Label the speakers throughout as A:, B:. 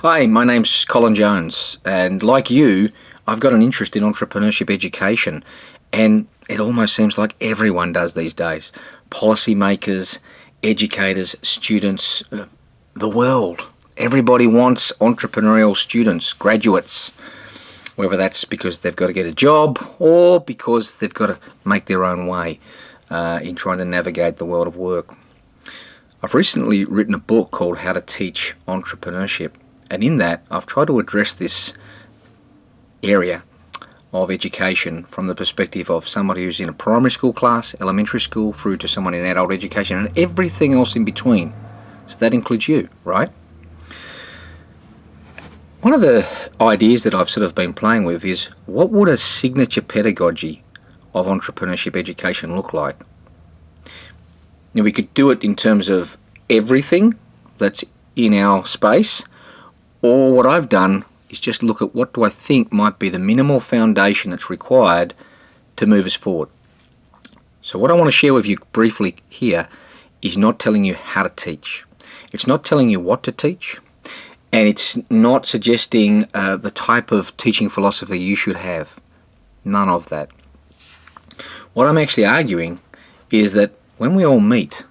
A: Hi, my name's Colin Jones, and like you, I've got an interest in entrepreneurship education, and it almost seems like everyone does these days. Policymakers, educators, students, the world. Everybody wants entrepreneurial students, graduates, whether that's because they've got to get a job or because they've got to make their own way in trying to navigate the world of work. I've recently written a book called How to Teach Entrepreneurship. And in that, I've tried to address this area of education from the perspective of somebody who's in a primary school class, elementary school, through to someone in adult education, and everything else in between. So that includes you, right? One of the ideas that I've sort of been playing with is, what would a signature pedagogy of entrepreneurship education look like? Now, we could do it in terms of everything that's in our space, or what I've done is just look at what do I think might be the minimal foundation that's required to move us forward. So what I want to share with you briefly here is not telling you how to teach. It's not telling you what to teach, and it's not suggesting the type of teaching philosophy you should have. None of that. What I'm actually arguing is that when we all meet,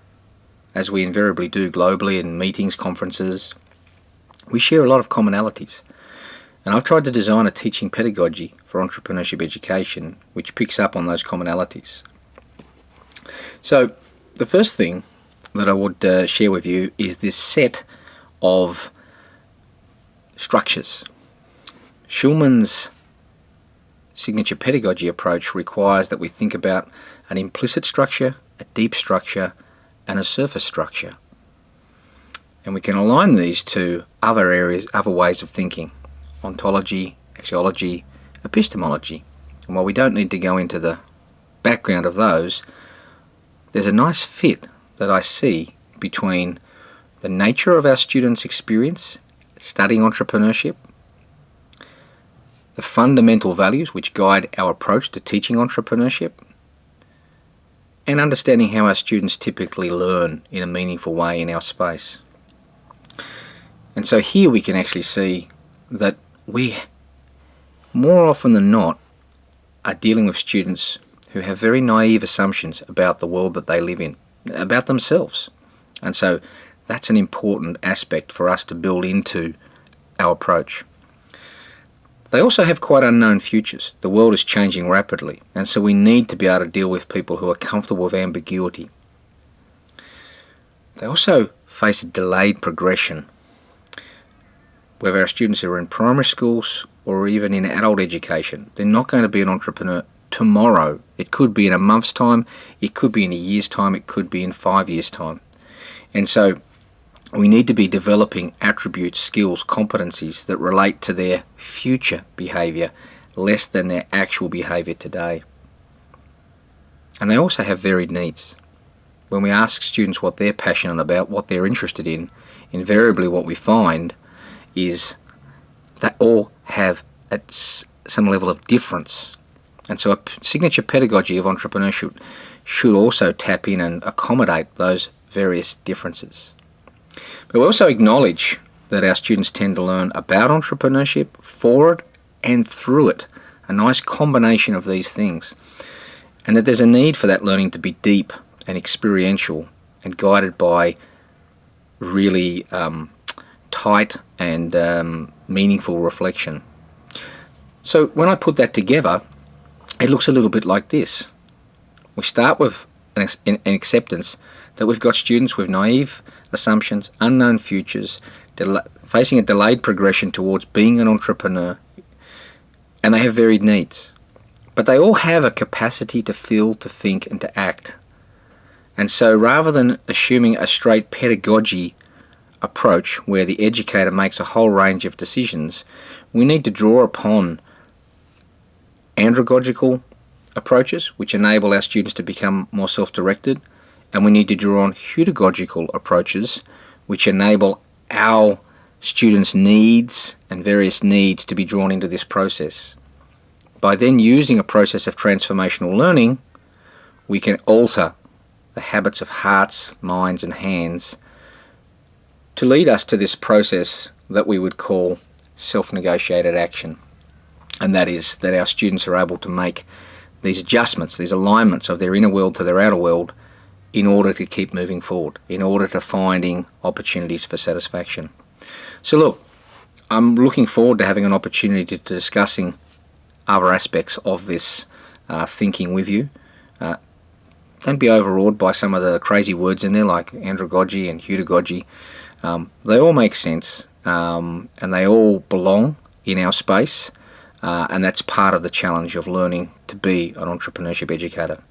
A: as we invariably do globally in meetings, conferences, we share a lot of commonalities. And I've tried to design a teaching pedagogy for entrepreneurship education which picks up on those commonalities. So the first thing that I would share with you is this set of structures. Schulman's signature pedagogy approach requires that we think about an implicit structure, a deep structure, and a surface structure. And we can align these to other areas, other ways of thinking: ontology, axiology, epistemology. And while we don't need to go into the background of those, there's a nice fit that I see between the nature of our students' experience studying entrepreneurship, the fundamental values which guide our approach to teaching entrepreneurship, and understanding how our students typically learn in a meaningful way in our space. And so here we can actually see that we, more often than not, are dealing with students who have very naive assumptions about the world that they live in, about themselves. And so that's an important aspect for us to build into our approach. They also have quite unknown futures. The world is changing rapidly, and so we need to be able to deal with people who are comfortable with ambiguity. They also face a delayed progression. Whether our students are in primary schools or even in adult education, they're not going to be an entrepreneur tomorrow. It could be in a month's time, it could be in a year's time, it could be in 5 years' time. And so we need to be developing attributes, skills, competencies that relate to their future behaviour less than their actual behaviour today. And they also have varied needs. When we ask students what they're passionate about, what they're interested in, invariably what we find is they all have at some level of difference. And so a signature pedagogy of entrepreneurship should also tap in and accommodate those various differences. But we also acknowledge that our students tend to learn about entrepreneurship, for it, and through it. A nice combination of these things. And that there's a need for that learning to be deep and experiential and guided by really tight and meaningful reflection. So when I put that together, it looks a little bit like this. We start with an acceptance that we've got students with naive assumptions, unknown futures, facing a delayed progression towards being an entrepreneur, and they have varied needs. But they all have a capacity to feel, to think, and to act. And so rather than assuming a straight pedagogy approach where the educator makes a whole range of decisions, we need to draw upon andragogical approaches which enable our students to become more self-directed, and we need to draw on hudagogical approaches which enable our students' needs and various needs to be drawn into this process. By then using a process of transformational learning, we can alter the habits of hearts, minds and hands to lead us to this process that we would call self-negotiated action. And that is that our students are able to make these adjustments, these alignments of their inner world to their outer world in order to keep moving forward, in order to finding opportunities for satisfaction. So look, I'm looking forward to having an opportunity to discussing other aspects of this thinking with you. Don't be overawed by some of the crazy words in there like andragogy and heutagogy. They all make sense, and they all belong in our space, and that's part of the challenge of learning to be an entrepreneurship educator.